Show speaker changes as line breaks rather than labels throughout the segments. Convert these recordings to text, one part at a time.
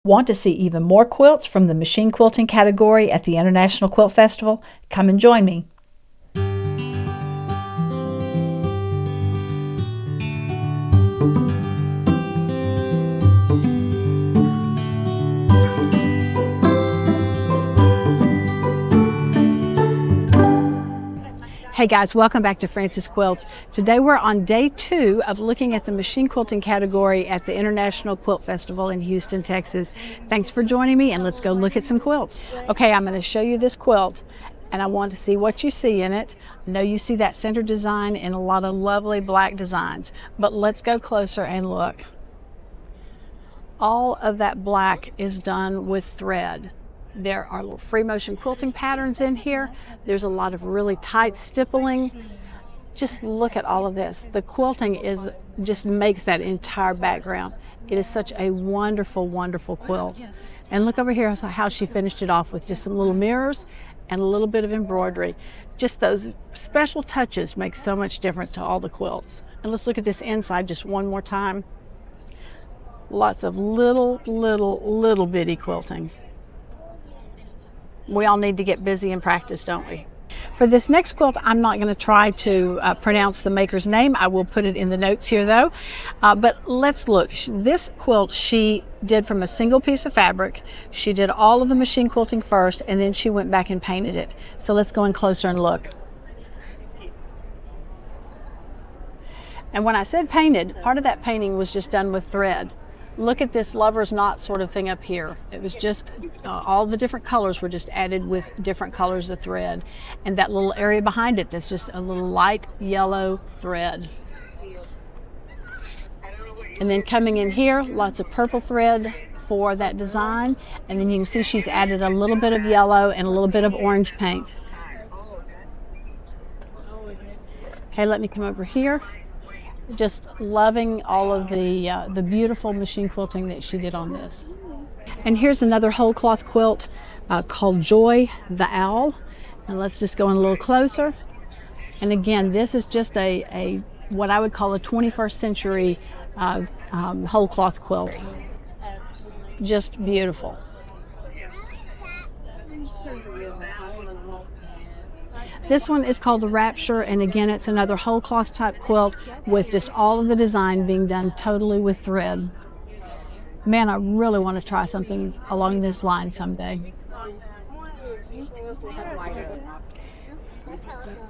Want to see even more quilts from the Machine Quilting category at the International Quilt Festival? Come and join me. Hey guys, welcome back to Frances Quilts. Today we're on day 2 of looking at the Machine Quilting category at the International Quilt Festival in Houston, Texas. Thanks for joining me, and let's go look at some quilts. Okay, I'm going to show you this quilt and I want to see what you see in it. I know you see that center design and a lot of lovely black designs, but let's go closer and look. All of that black is done with thread. There are little free motion quilting patterns in here. There's a lot of really tight stippling. Just look at all of this. The quilting just makes that entire background. It is such a wonderful, wonderful quilt. And look over here how she finished it off with just some little mirrors and a little bit of embroidery. Just those special touches make so much difference to all the quilts. And let's look at this inside just one more time. Lots of little bitty quilting. We all need to get busy and practice, don't we? For this next quilt, I'm not going to try to pronounce the maker's name. I will put it in the notes here though. But let's look. This quilt she did from a single piece of fabric. She did all of the machine quilting first, and then she went back and painted it. So let's go in closer and look. And when I said painted, part of that painting was just done with thread. Look at this lover's knot sort of thing up here. It was just, all the different colors were just added with different colors of thread. And that little area behind it, that's just a little light yellow thread. And then coming in here, lots of purple thread for that design. And then you can see she's added a little bit of yellow and a little bit of orange paint. Okay, let me come over here. Just loving all of the beautiful machine quilting that she did on this. And here's another whole cloth quilt called Joy the Owl. And let's just go in a little closer. And again, this is just a what I would call a 21st century whole cloth quilt. Just beautiful. This one is called the Rapture, and again, it's another whole cloth type quilt with just all of the design being done totally with thread. Man, I really want to try something along this line someday.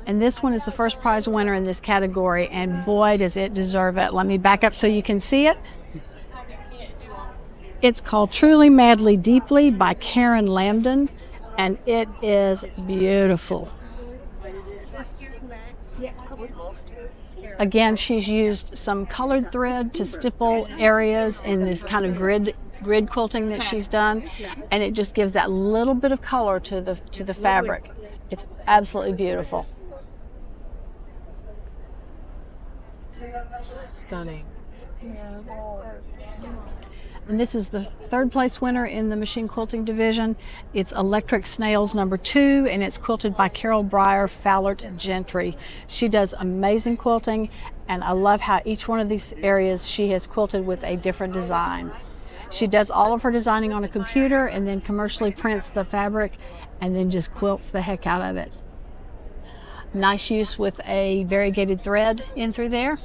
And this one is the first prize winner in this category, and boy, does it deserve it. Let me back up so you can see it. It's called Truly, Madly, Deeply by Karen Lambden, and it is beautiful. Again, she's used some colored thread to stipple areas in this kind of grid quilting that she's done, and it just gives that little bit of color to the fabric. It's absolutely beautiful. Stunning. And this is the third place winner in the machine quilting division. It's Electric Snails #2, and it's quilted by Carol Breyer Fallert Gentry. She does amazing quilting, and I love how each one of these areas she has quilted with a different design. She does all of her designing on a computer and then commercially prints the fabric and then just quilts the heck out of it. Nice use with a variegated thread in through there.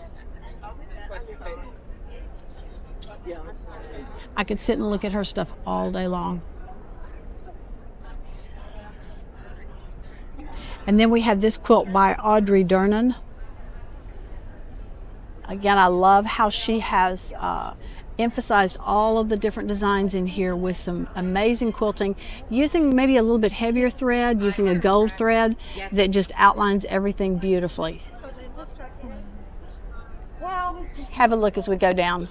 I could sit and look at her stuff all day long. And then we have this quilt by Audrey Durnan. Again, I love how she has emphasized all of the different designs in here with some amazing quilting, using maybe a little bit heavier thread, using a gold thread that just outlines everything beautifully. Have a look as we go down.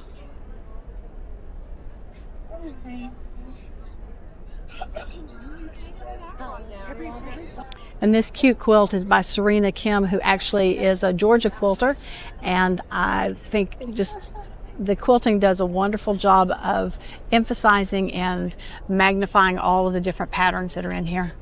And this cute quilt is by Serena Kim, who actually is a Georgia quilter, and I think just the quilting does a wonderful job of emphasizing and magnifying all of the different patterns that are in here.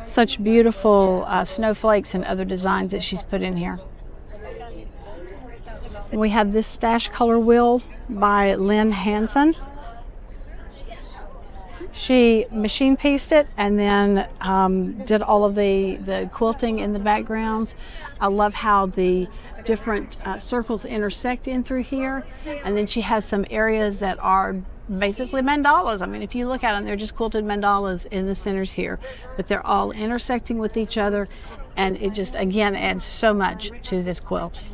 Such beautiful snowflakes and other designs that she's put in here. We have this stash color wheel by Lynn Hansen. She machine pieced it and then did all of the quilting in the backgrounds. I love how the different circles intersect in through here. And then she has some areas that are basically mandalas. I mean, if you look at them, they're just quilted mandalas in the centers here, but they're all intersecting with each other. And it just, again, adds so much to this quilt.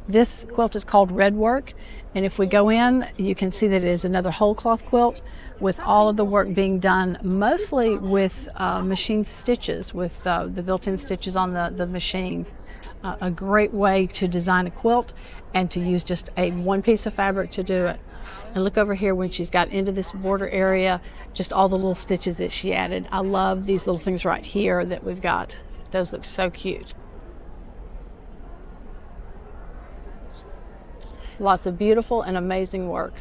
This quilt is called Red Work, and if we go in, you can see that it is another whole cloth quilt with all of the work being done mostly with machine stitches, with the built-in stitches on the machines. A great way to design a quilt and to use just one piece of fabric to do it. And look over here when she's got into this border area, just all the little stitches that she added. I love these little things right here that we've got. Those look so cute. Lots of beautiful and amazing work.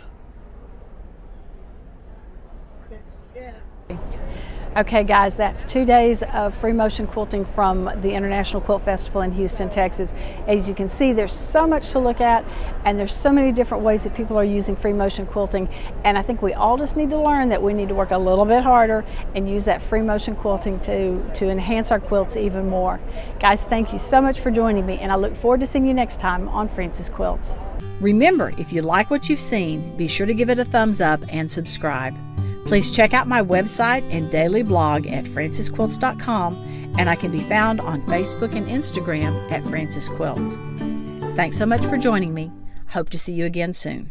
Okay guys, that's 2 days of free motion quilting from the International Quilt Festival in Houston, Texas. As you can see, there's so much to look at and there's so many different ways that people are using free motion quilting, and I think we all just need to learn that we need to work a little bit harder and use that free motion quilting to enhance our quilts even more. Guys, thank you so much for joining me, and I look forward to seeing you next time on Frances Quilts.
Remember, if you like what you've seen, be sure to give it a thumbs up and subscribe. Please check out my website and daily blog at francesquilts.com, and I can be found on Facebook and Instagram at Frances Quilts. Thanks so much for joining me. Hope to see you again soon.